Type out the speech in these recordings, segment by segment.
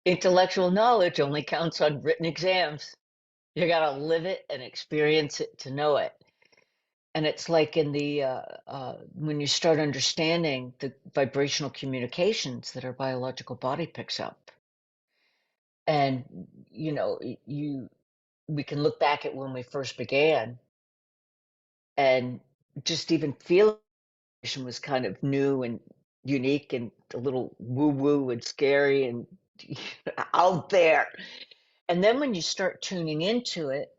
Intellectual knowledge only counts on written exams. You gotta live it and experience it to know it. And it's like in the when you start understanding the vibrational communications that our biological body picks up, and you we can look back at when we first began, and just even feeling was kind of new and unique and a little woo woo and scary and out there. And then when you start tuning into it,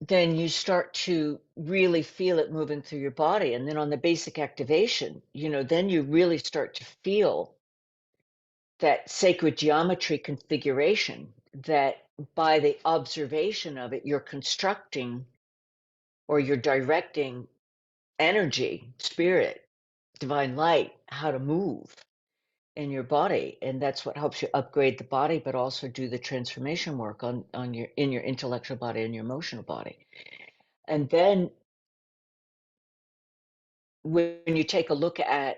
then you start to really feel it moving through your body. And then on the basic activation, then you really start to feel that sacred geometry configuration that by the observation of it, you're constructing or you're directing energy, spirit, divine light, how to move in your body. And that's what helps you upgrade the body, but also do the transformation work on your in your intellectual body and your emotional body. And then when you take a look at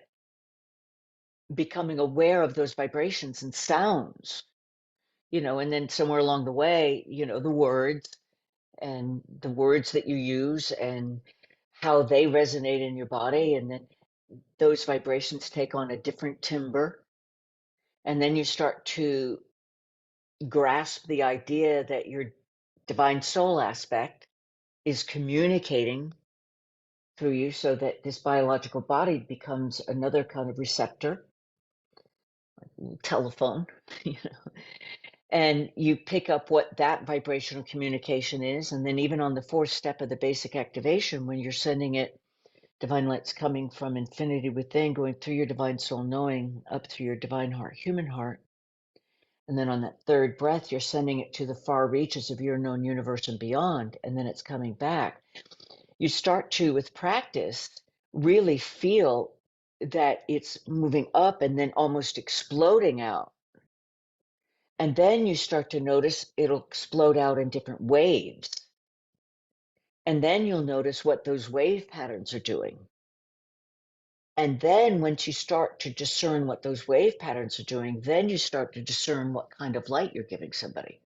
becoming aware of those vibrations and sounds, and then somewhere along the way, the words that you use and how they resonate in your body. And then those vibrations take on a different timbre. And then you start to grasp the idea that your divine soul aspect is communicating through you so that this biological body becomes another kind of receptor, telephone, you know, and you pick up what that vibrational communication is. And then even on the fourth step of the basic activation, when you're sending it, divine light's coming from infinity within, going through your divine soul knowing up through your divine heart, human heart. And then on that third breath, you're sending it to the far reaches of your known universe and beyond. And then it's coming back. You start to, with practice, really feel that it's moving up and then almost exploding out. And then you start to notice it'll explode out in different waves. And then you'll notice what those wave patterns are doing. And then once you start to discern what those wave patterns are doing, then you start to discern what kind of light you're giving somebody.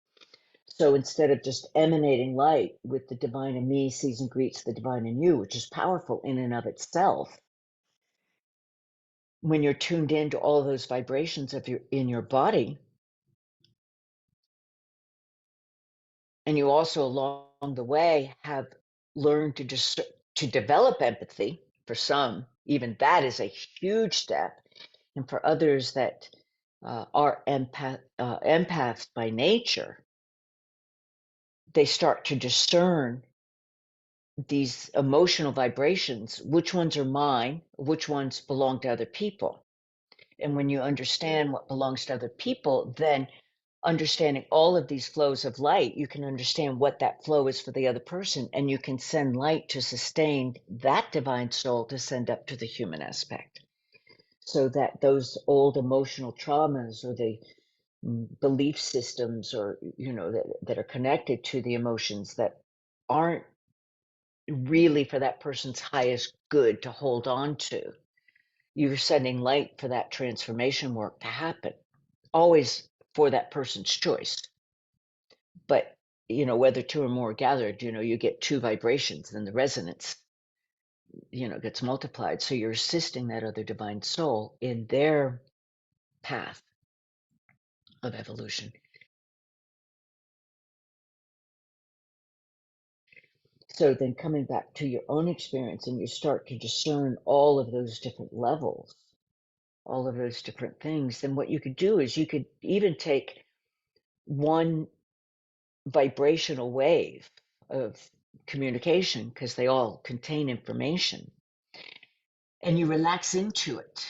So instead of just emanating light with the divine in me sees and greets the divine in you, which is powerful in and of itself, when you're tuned into all those vibrations of in your body, and you also along the way have learned to develop empathy. For some, even that is a huge step, and for others that are empaths by nature, they start to discern these emotional vibrations, which ones are mine, which ones belong to other people. And when you understand what belongs to other people, then understanding all of these flows of light, you can understand what that flow is for the other person, and you can send light to sustain that divine soul to send up to the human aspect, so that those old emotional traumas or the belief systems or that are connected to the emotions that aren't really for that person's highest good to hold on to, you're sending light for that transformation work to happen, always for that person's choice. But whether two or more are gathered, you get two vibrations, then the resonance gets multiplied. So you're assisting that other divine soul in their path of evolution. So then coming back to your own experience, and you start to discern all of those different levels, all of those different things, then what you could do is you could even take one vibrational wave of communication, because they all contain information, and you relax into it.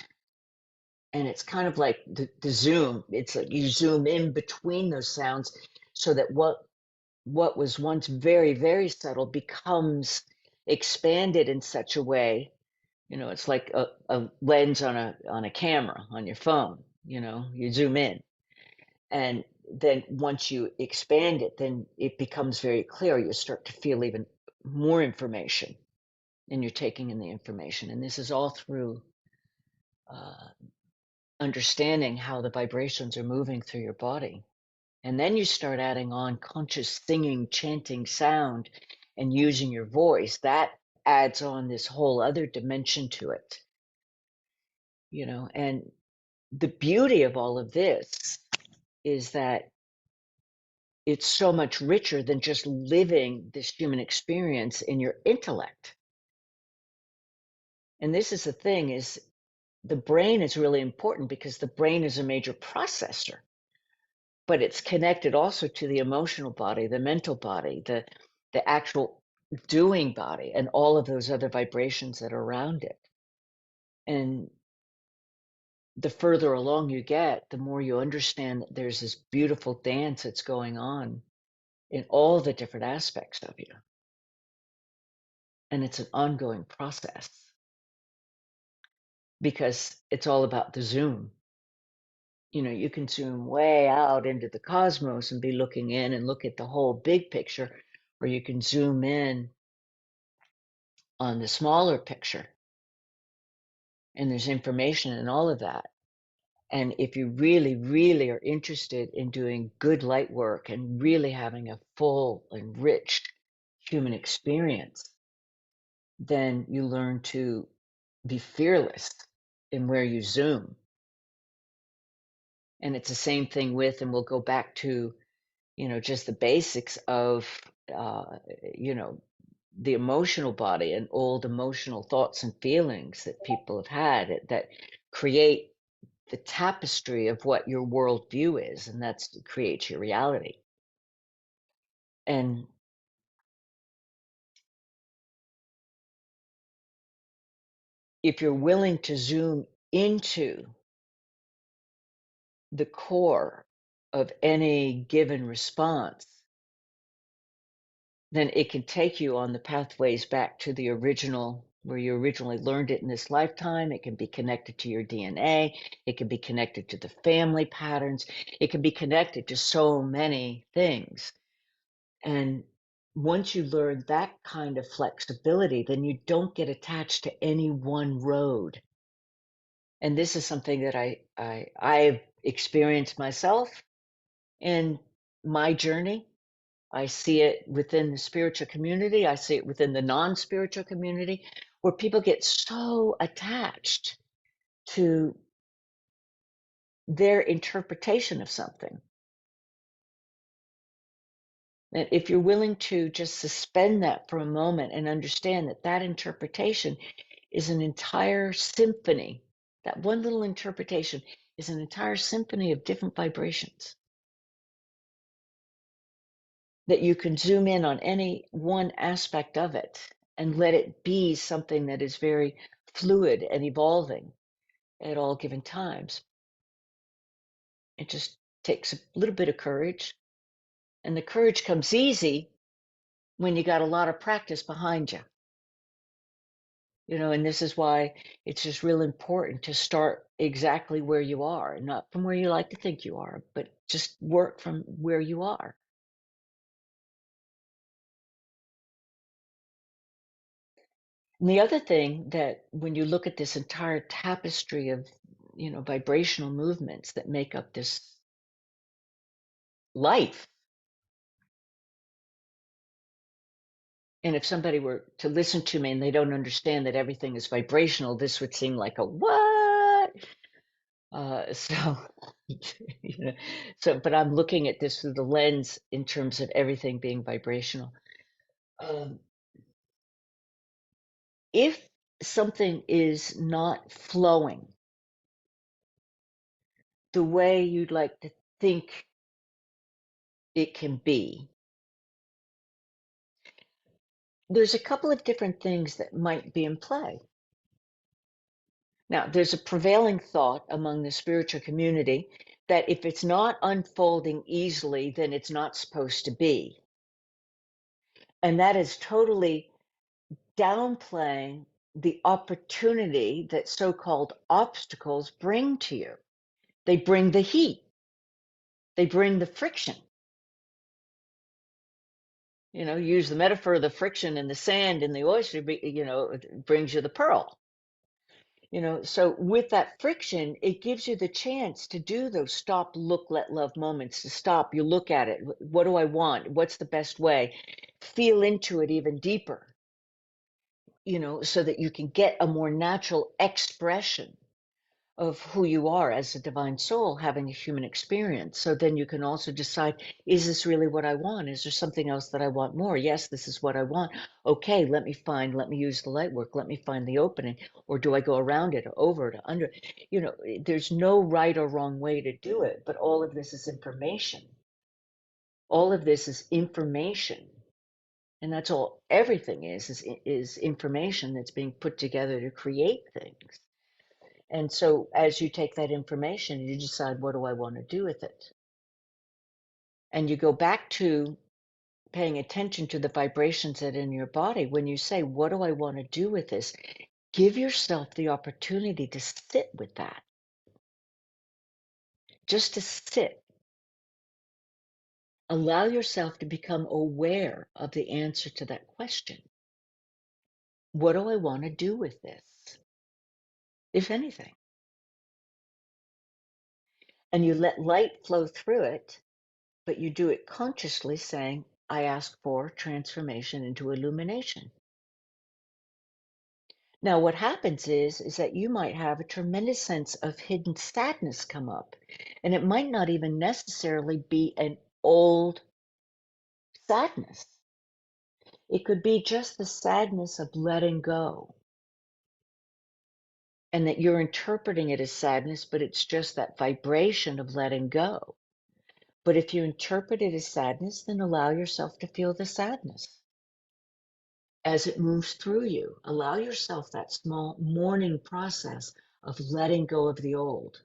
And it's kind of like the zoom. It's like you zoom in between those sounds so that what was once very, very subtle becomes expanded in such a way. It's like a lens on a camera on your phone. You zoom in, and then once you expand it, then it becomes very clear. You start to feel even more information, and you're taking in the information. And this is all through understanding how the vibrations are moving through your body. And then you start adding on conscious singing, chanting sound, and using your voice. That adds on this whole other dimension to it, and the beauty of all of this is that it's so much richer than just living this human experience in your intellect. And this is the thing, is the brain is really important because the brain is a major processor, but it's connected also to the emotional body, the mental body, the actual doing body, and all of those other vibrations that are around it. And the further along you get, the more you understand that there's this beautiful dance that's going on in all the different aspects of you. And it's an ongoing process because it's all about the zoom. You can zoom way out into the cosmos and be looking in and look at the whole big picture, or you can zoom in on the smaller picture. And there's information in all of that. And if you really, really are interested in doing good light work and really having a full and rich human experience, then you learn to be fearless in where you zoom. And it's the same thing with, and we'll go back to, just the basics of, uh, you know, the emotional body and old emotional thoughts and feelings that people have had that create the tapestry of what your worldview is, and that's creates your reality. And if you're willing to zoom into the core of any given response, then it can take you on the pathways back to the original, where you originally learned it in this lifetime. It can be connected to your DNA. It can be connected to the family patterns. It can be connected to so many things. And once you learn that kind of flexibility, then you don't get attached to any one road. And this is something that I've experienced myself in my journey. I see it within the spiritual community. I see it within the non-spiritual community, where people get so attached to their interpretation of something. And if you're willing to just suspend that for a moment and understand that that interpretation is an entire symphony, that one little interpretation is an entire symphony of different vibrations, that you can zoom in on any one aspect of it and let it be something that is very fluid and evolving at all given times. It just takes a little bit of courage, and the courage comes easy when you got a lot of practice behind you. And this is why it's just real important to start exactly where you are, not from where you like to think you are, but just work from where you are. And the other thing, that when you look at this entire tapestry of, vibrational movements that make up this life, and if somebody were to listen to me and they don't understand that everything is vibrational, this would seem like a what? So, you know, but I'm looking at this through the lens in terms of everything being vibrational. Um, if something is not flowing the way you'd like to think it can be, there's a couple of different things that might be in play. Now, there's a prevailing thought among the spiritual community that if it's not unfolding easily, then it's not supposed to be. And that is totally downplaying the opportunity that so-called obstacles bring to you. They bring the heat, they bring the friction. Use the metaphor of the friction in the sand in the oyster, it brings you the pearl. So with that friction, it gives you the chance to do those stop, look, let love moments, to stop, you look at it. What do I want? What's the best way? Feel into it even deeper, so that you can get a more natural expression of who you are as a divine soul having a human experience. So then you can also decide, is this really what I want? Is there something else that I want more? Yes, this is what I want. Okay, let me use the light work. Let me find the opening. Or do I go around it, or over it, or under? There's no right or wrong way to do it, but all of this is information. All of this is information. And that's all everything is information that's being put together to create things. And so as you take that information, you decide, what do I want to do with it? And you go back to paying attention to the vibrations that are in your body. When you say, what do I want to do with this? Give yourself the opportunity to sit with that, just to sit. Allow yourself to become aware of the answer to that question. What do I want to do with this, if anything? And you let light flow through it, but you do it consciously, saying, I ask for transformation into illumination. Now, what happens is that you might have a tremendous sense of hidden sadness come up, and it might not even necessarily be an old sadness. It could be just the sadness of letting go, and that you're interpreting it as sadness, but it's just that vibration of letting go. But if you interpret it as sadness, then allow yourself to feel the sadness as it moves through you. Allow yourself that small mourning process of letting go of the old.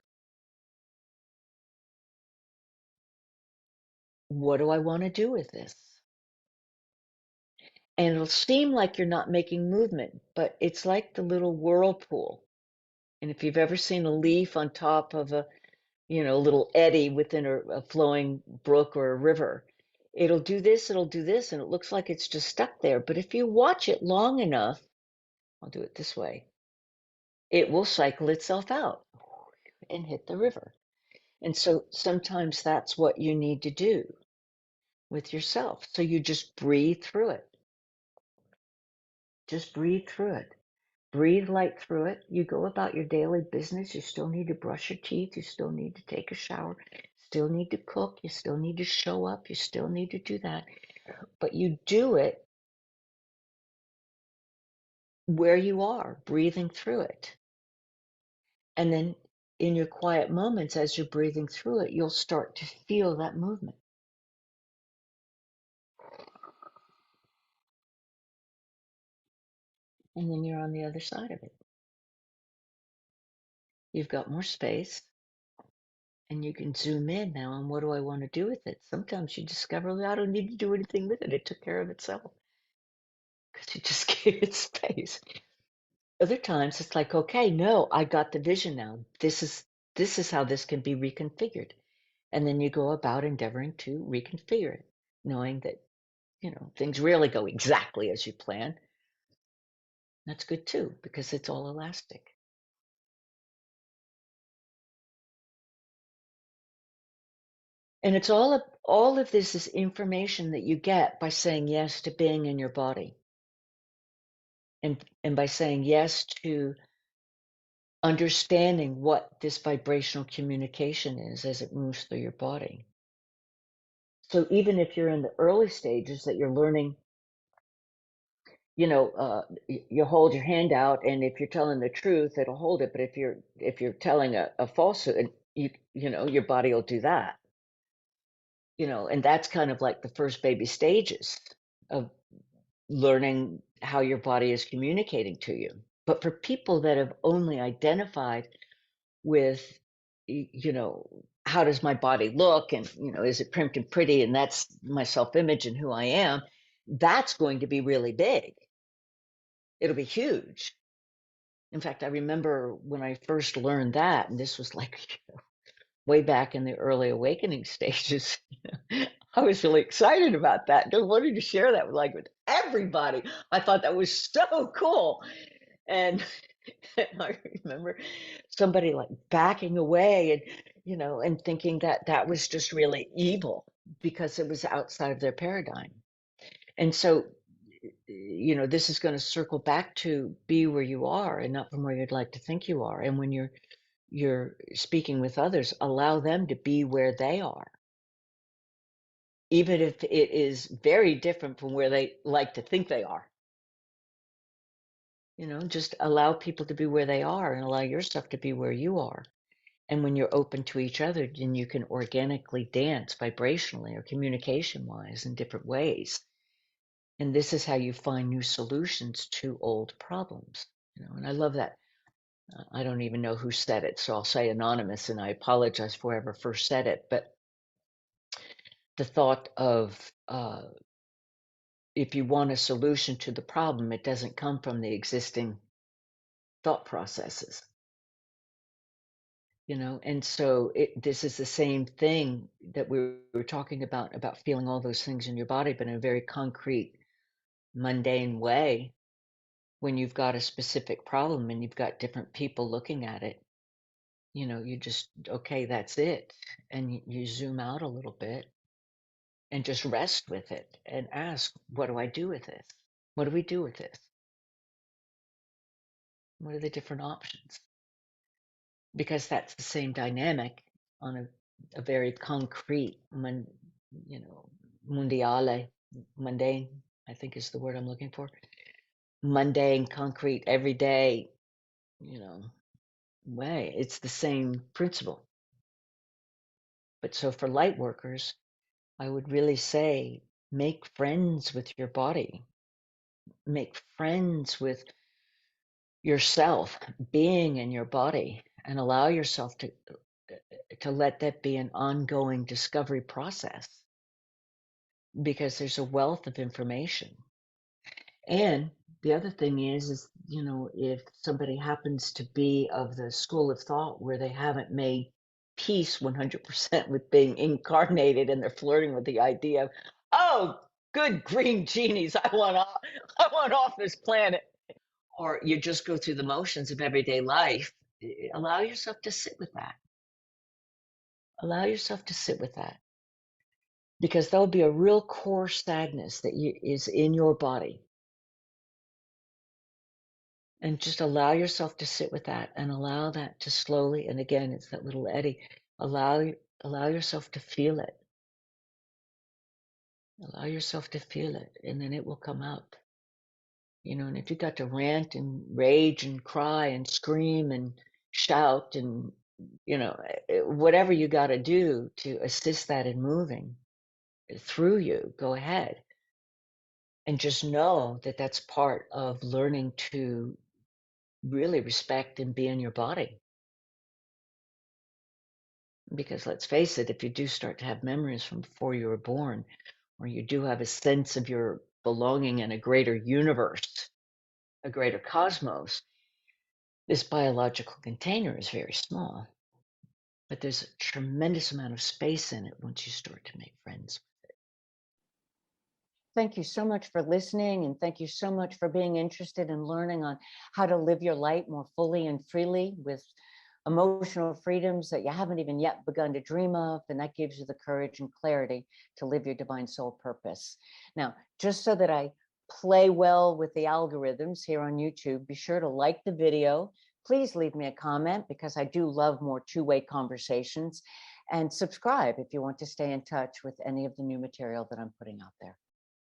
What do I want to do with this? And it'll seem like you're not making movement, but it's like the little whirlpool. And if you've ever seen a leaf on top of a, little eddy within a flowing brook or a river, it'll do this, and it looks like it's just stuck there. But if you watch it long enough, I'll do it this way, it will cycle itself out and hit the river. And so sometimes that's what you need to do with yourself. So you just breathe through it. Just breathe through it. Breathe light through it. You go about your daily business. You still need to brush your teeth. You still need to take a shower. Still need to cook. You still need to show up. You still need to do that. But you do it where you are, breathing through it. And then in your quiet moments, as you're breathing through it, you'll start to feel that movement. And then you're on the other side of it. You've got more space. And you can zoom in now on, what do I want to do with it? Sometimes you discover that I don't need to do anything with it. It took care of itself because you just gave it space. Other times it's like, okay, no, I got the vision now. This is how this can be reconfigured. And then you go about endeavoring to reconfigure it, knowing that, things rarely go exactly as you plan. That's good too, because it's all elastic. And it's all of this is information that you get by saying yes to being in your body. And by saying yes to understanding what this vibrational communication is as it moves through your body. So even if you're in the early stages that you're learning, you hold your hand out, and if you're telling the truth, it'll hold it. But if you're telling a falsehood, your body will do that. And that's kind of like the first baby stages of learning how your body is communicating to you. But for people that have only identified with, how does my body look, and is it primped and pretty, and that's my self-image and who I am, that's going to be really big. It'll be huge. In fact, I remember when I first learned that, and this was like way back in the early awakening stages, I was really excited about that. I wanted to share that with everybody. I thought that was so cool. And And I remember somebody like backing away and, and thinking that that was just really evil because it was outside of their paradigm. And so, this is going to circle back to be where you are and not from where you'd like to think you are. And when you're speaking with others, allow them to be where they are, even if it is very different from where they like to think they are. Just allow people to be where they are and allow yourself to be where you are. And when you're open to each other, then you can organically dance vibrationally or communication wise in different ways. And this is how you find new solutions to old problems. And I love that. I don't even know who said it, so I'll say anonymous, and I apologize for whoever first said it. But the thought of if you want a solution to the problem, it doesn't come from the existing thought processes. And so this is the same thing that we were talking about feeling all those things in your body, but in a very concrete, mundane way. When you've got a specific problem and you've got different people looking at it, you just, okay, that's it. And you zoom out a little bit and just rest with it and ask, what do I do with this? What do we do with this? What are the different options? Because that's the same dynamic on a very concrete, you know, mundiale, mundane, I think is the word I'm looking for. Mundane, concrete, everyday, you know, way. It's the same principle. But so for light workers, I would really say make friends with your body, make friends with yourself being in your body, and allow yourself to let that be an ongoing discovery process, because there's a wealth of information. And the other thing is, if somebody happens to be of the school of thought where they haven't made peace 100% with being incarnated and they're flirting with the idea of, oh, good green genies, I want off this planet. Or you just go through the motions of everyday life. Allow yourself to sit with that. Allow yourself to sit with that, because there'll be a real core sadness that is in your body. And just allow yourself to sit with that and allow that to slowly, and again, it's that little eddy, allow yourself to feel it. Allow yourself to feel it, and then it will come out. And if you got to rant and rage and cry and scream and shout and, whatever you got to do to assist that in moving through you, go ahead. And just know that that's part of learning to really respect and be in your body. Because let's face it, if you do start to have memories from before you were born, or you do have a sense of your belonging in a greater universe, a greater cosmos, this biological container is very small, but there's a tremendous amount of space in it once you start to make friends. Thank you so much for listening, and thank you so much for being interested in learning on how to live your light more fully and freely with emotional freedoms that you haven't even yet begun to dream of. And that gives you the courage and clarity to live your divine soul purpose. Now, just so that I play well with the algorithms here on YouTube, be sure to like the video. Please leave me a comment, because I do love more two-way conversations, and subscribe if you want to stay in touch with any of the new material that I'm putting out there.